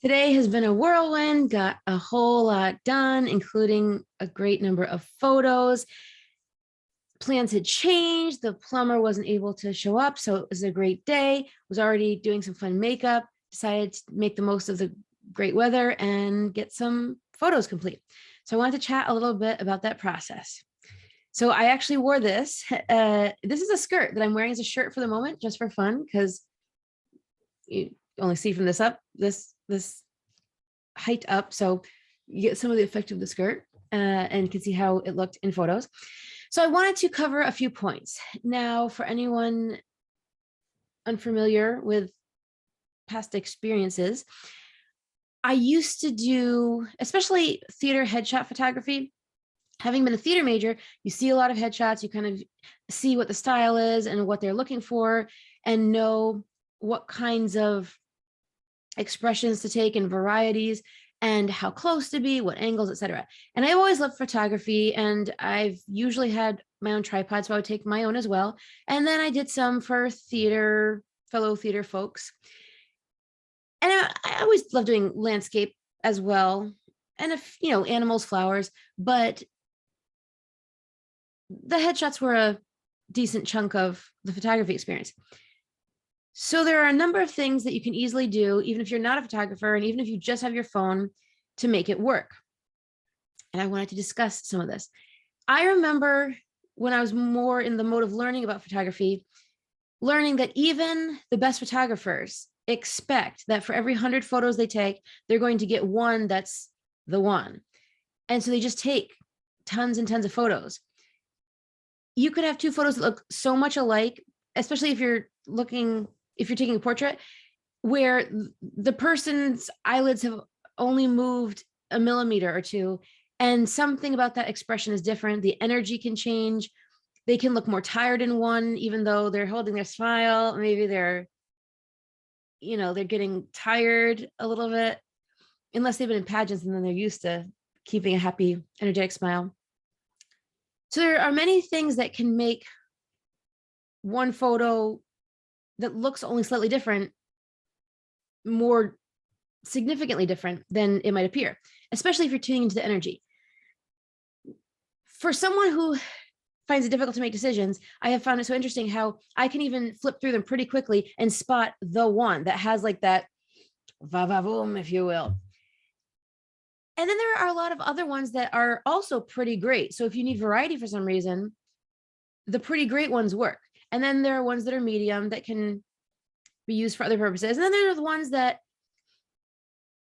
Today has been a whirlwind, got a whole lot done, including a great number of photos. Plans had changed. The plumber wasn't able to show up, so it was a great day. Was already doing some fun makeup, decided to make the most of the great weather and get some photos complete. So I wanted to chat a little bit about that process. So I actually wore this. This is a skirt that I'm wearing as a shirt for the moment, just for fun, because you only see from this height up, so you get some of the effect of the skirt and can see how it looked in photos. So I wanted to cover a few points. Now, for anyone unfamiliar with past experiences, I used to do, especially theater headshot photography. Having been a theater major, you see a lot of headshots, you kind of see what the style is and what they're looking for and know what kinds of expressions to take and varieties and how close to be, what angles, etc. And I always loved photography, and I've usually had my own tripod, so I would take my own as well. And then I did some for theater, fellow theater folks. And I always loved doing landscape as well. And if, animals, flowers, but the headshots were a decent chunk of the photography experience. So there are a number of things that you can easily do, even if you're not a photographer, and even if you just have your phone, to make it work. And I wanted to discuss some of this. I remember when I was more in the mode of learning about photography, learning that even the best photographers expect that for every 100 photos they take, they're going to get one that's the one. And so they just take tons and tons of photos. You could have two photos that look so much alike, especially if you're taking a portrait where the person's eyelids have only moved a millimeter or two, and something about that expression is different. The energy can change. They can look more tired in one, even though they're holding their smile. Maybe they're getting tired a little bit, unless they've been in pageants and then they're used to keeping a happy, energetic smile. So there are many things that can make one photo that looks only slightly different more significantly different than it might appear, especially if you're tuning into the energy. For someone who finds it difficult to make decisions, I have found it so interesting how I can even flip through them pretty quickly and spot the one that has like that va-va-voom, if you will. And then there are a lot of other ones that are also pretty great. So if you need variety for some reason, the pretty great ones work. And then there are ones that are medium that can be used for other purposes. And then there are the ones that,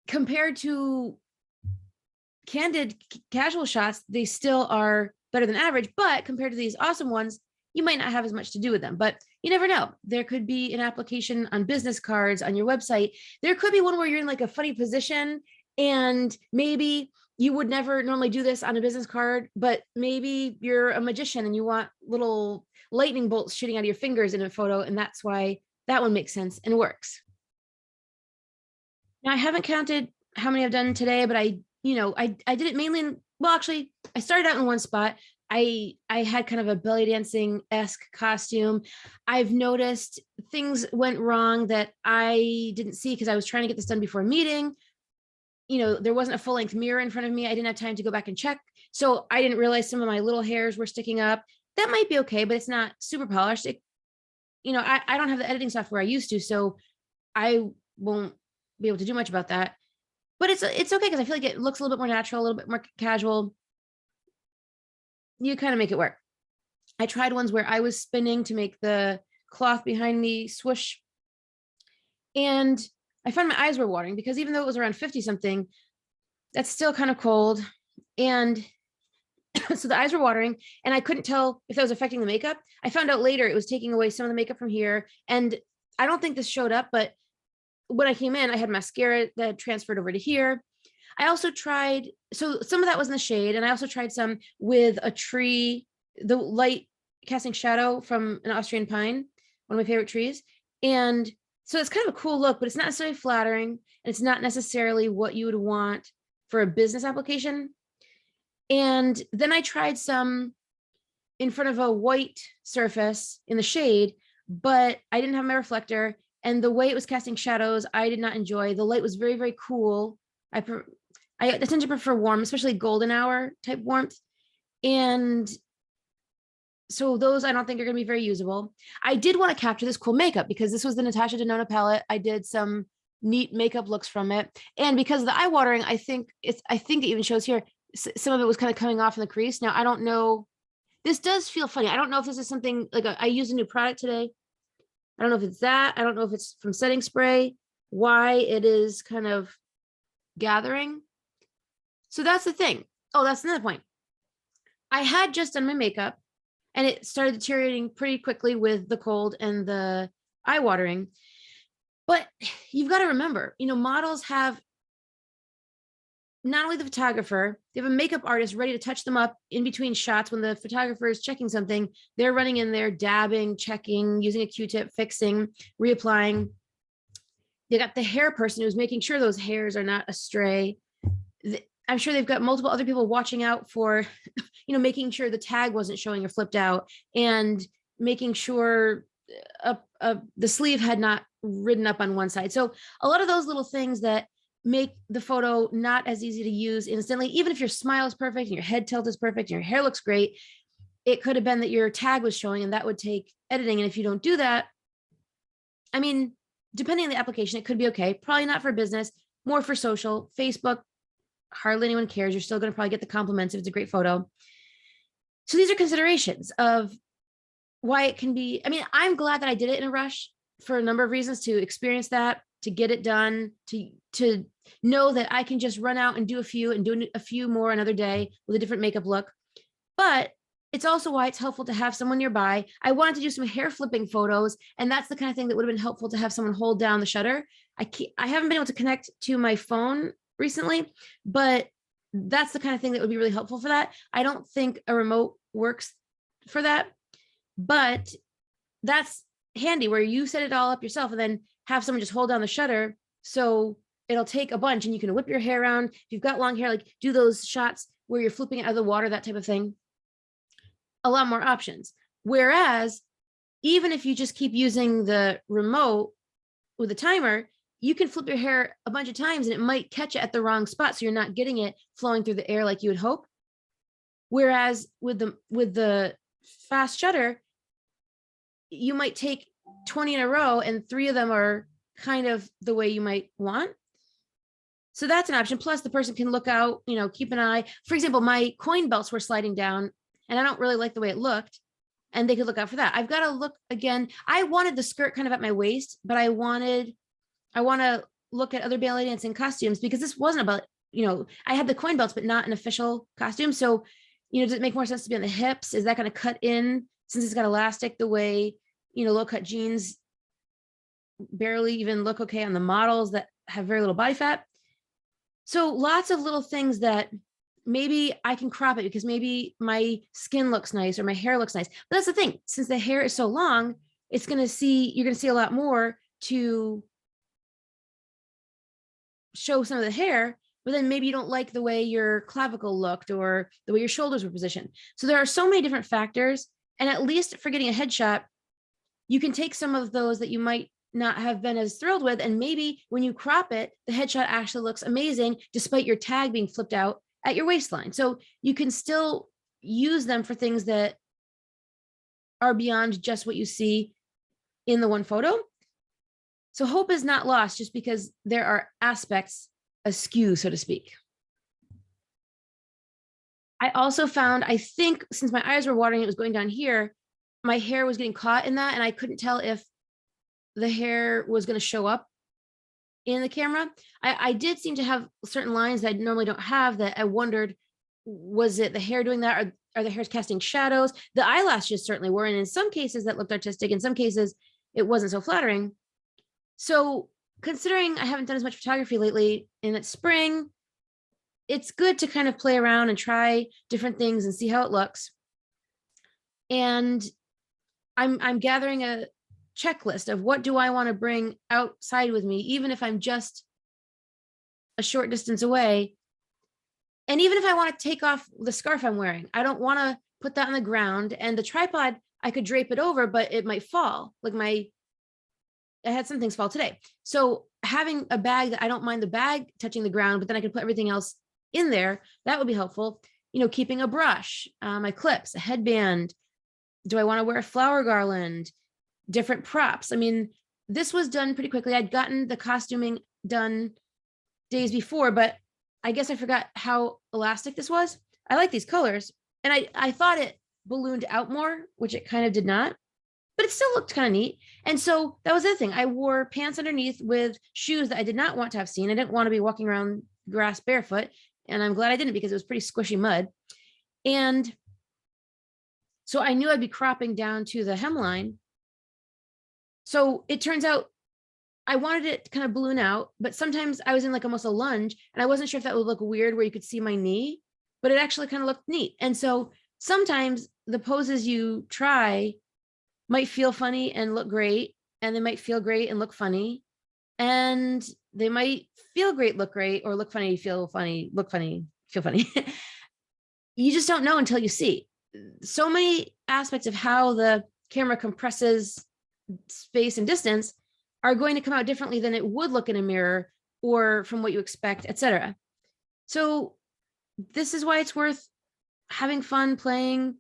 compared to candid casual shots, they still are better than average, but compared to these awesome ones, you might not have as much to do with them. But you never know. There could be an application on business cards, on your website. There could be one where you're in like a funny position, and maybe you would never normally do this on a business card, but maybe you're a magician and you want little lightning bolts shooting out of your fingers in a photo, and that's why that one makes sense and works. Now, I haven't counted how many I've done today, but I did it mainly actually, I started out in one spot. I had kind of a belly dancing-esque costume. I've noticed things went wrong that I didn't see because I was trying to get this done before a meeting. There wasn't a full-length mirror in front of me. I didn't have time to go back and check. So I didn't realize some of my little hairs were sticking up. That might be okay, but it's not super polished. I don't have the editing software I used to, so I won't be able to do much about that. But it's okay because I feel like it looks a little bit more natural, a little bit more casual. You kind of make it work. I tried ones where I was spinning to make the cloth behind me swoosh. And I found my eyes were watering because even though it was around 50 something, that's still kind of cold. And so the eyes were watering and I couldn't tell if that was affecting the makeup. I found out later it was taking away some of the makeup from here. And I don't think this showed up, but when I came in, I had mascara that transferred over to here. I also tried, so some of that was in the shade, and I also tried some with a tree, the light casting shadow from an Austrian pine, one of my favorite trees. And so it's kind of a cool look, but it's not necessarily flattering, and it's not necessarily what you would want for a business application. And then I tried some in front of a white surface in the shade, but I didn't have my reflector. And the way it was casting shadows, I did not enjoy. The light was very, very cool. I tend to prefer warm, especially golden hour type warmth. And so those I don't think are going to be very usable. I did want to capture this cool makeup because this was the Natasha Denona palette. I did some neat makeup looks from it. And because of the eye watering, I think it even shows here, some of it was kind of coming off in the crease. Now, I don't know. This does feel funny. I don't know if this is something like I used a new product today. I don't know if it's that. I don't know if it's from setting spray, why it is kind of gathering. So that's the thing. Oh, that's another point. I had just done my makeup and it started deteriorating pretty quickly with the cold and the eye watering. But you've got to remember, models have not only the photographer, they have a makeup artist ready to touch them up in between shots when the photographer is checking something. They're running in there, dabbing, checking, using a Q-tip, fixing, reapplying. They got the hair person who's making sure those hairs are not astray. I'm sure they've got multiple other people watching out for, making sure the tag wasn't showing or flipped out, and making sure the sleeve had not ridden up on one side. So a lot of those little things that make the photo not as easy to use instantly, even if your smile is perfect and your head tilt is perfect and your hair looks great, it could have been that your tag was showing, and that would take editing. And if you don't do that, I mean, depending on the application, it could be okay. Probably not for business, more for social. Facebook, hardly anyone cares. You're still going to probably get the compliments if it's a great photo. So these are considerations of why it can be. I mean, I'm glad that I did it in a rush for a number of reasons, to experience that, to get it done, to know that I can just run out and do a few more another day with a different makeup look. But it's also why it's helpful to have someone nearby. I wanted to do some hair flipping photos, and that's the kind of thing that would have been helpful to have someone hold down the shutter. I haven't been able to connect to my phone recently, but that's the kind of thing that would be really helpful for that. I don't think a remote works for that, but that's handy where you set it all up yourself and then have someone just hold down the shutter. So it'll take a bunch and you can whip your hair around. If you've got long hair, like do those shots where you're flipping it out of the water, that type of thing. A lot more options. Whereas even if you just keep using the remote with a timer, you can flip your hair a bunch of times and it might catch it at the wrong spot. So you're not getting it flowing through the air like you would hope. Whereas with the fast shutter, you might take 20 in a row and 3 of them are kind of the way you might want. So that's an option. Plus the person can look out, keep an eye. For example, my coin belts were sliding down and I don't really like the way it looked, and they could look out for that. I've got to look again. I wanted the skirt kind of at my waist, but I want to look at other ballet dancing costumes because this wasn't about, I had the coin belts, but not an official costume. So, does it make more sense to be on the hips? Is that going to cut in since it's got elastic the way, low cut jeans barely even look okay on the models that have very little body fat? So lots of little things that maybe I can crop it because maybe my skin looks nice or my hair looks nice. But that's the thing, since the hair is so long, you're going to see a lot more to show some of the hair, but then maybe you don't like the way your clavicle looked or the way your shoulders were positioned. So there are so many different factors. And at least for getting a headshot, you can take some of those that you might not have been as thrilled with. And maybe when you crop it, the headshot actually looks amazing, despite your tag being flipped out at your waistline. So you can still use them for things that are beyond just what you see in the one photo. So hope is not lost just because there are aspects askew, so to speak. I also found, I think since my eyes were watering, it was going down here, my hair was getting caught in that, and I couldn't tell if the hair was going to show up in the camera. I did seem to have certain lines that I normally don't have that I wondered, was it the hair doing that? Or are the hairs casting shadows? The eyelashes certainly were, and in some cases that looked artistic, in some cases it wasn't so flattering. So considering I haven't done as much photography lately and it's spring, it's good to kind of play around and try different things and see how it looks. And I'm gathering a checklist of what do I want to bring outside with me, even if I'm just a short distance away. And even if I want to take off the scarf I'm wearing, I don't want to put that on the ground, and the tripod, I could drape it over, but it might fall. Like I had some things fall today. So having a bag that I don't mind the bag touching the ground, but then I can put everything else in there, that would be helpful. Keeping a brush, my clips, a headband. Do I want to wear a flower garland? Different props. I mean, this was done pretty quickly. I'd gotten the costuming done days before, but I guess I forgot how elastic this was. I like these colors, and I thought it ballooned out more, which it kind of did not, but it still looked kind of neat. And so that was the thing. I wore pants underneath with shoes that I did not want to have seen. I didn't want to be walking around grass barefoot, and I'm glad I didn't because it was pretty squishy mud. And so I knew I'd be cropping down to the hemline. So it turns out I wanted it to kind of balloon out, but sometimes I was in like almost a lunge and I wasn't sure if that would look weird where you could see my knee, but it actually kind of looked neat. And so sometimes the poses you try might feel funny and look great, and they might feel great and look funny, and they might feel great, look great, or look funny, feel funny, look funny, feel funny. You just don't know until you see. So many aspects of how the camera compresses space and distance are going to come out differently than it would look in a mirror or from what you expect, etc. So this is why it's worth having fun playing,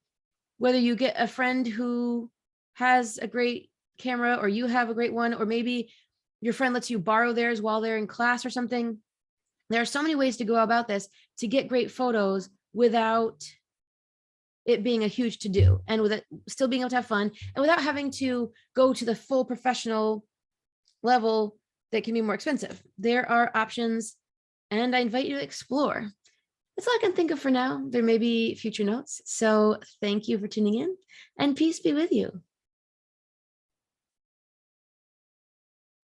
whether you get a friend who has a great camera or you have a great one, or maybe your friend lets you borrow theirs while they're in class or something. There are so many ways to go about this to get great photos without it being a huge to do, and with it still being able to have fun, and without having to go to the full professional level that can be more expensive. There are options, and I invite you to explore. That's all I can think of for now. There may be future notes. So thank you for tuning in, and peace be with you.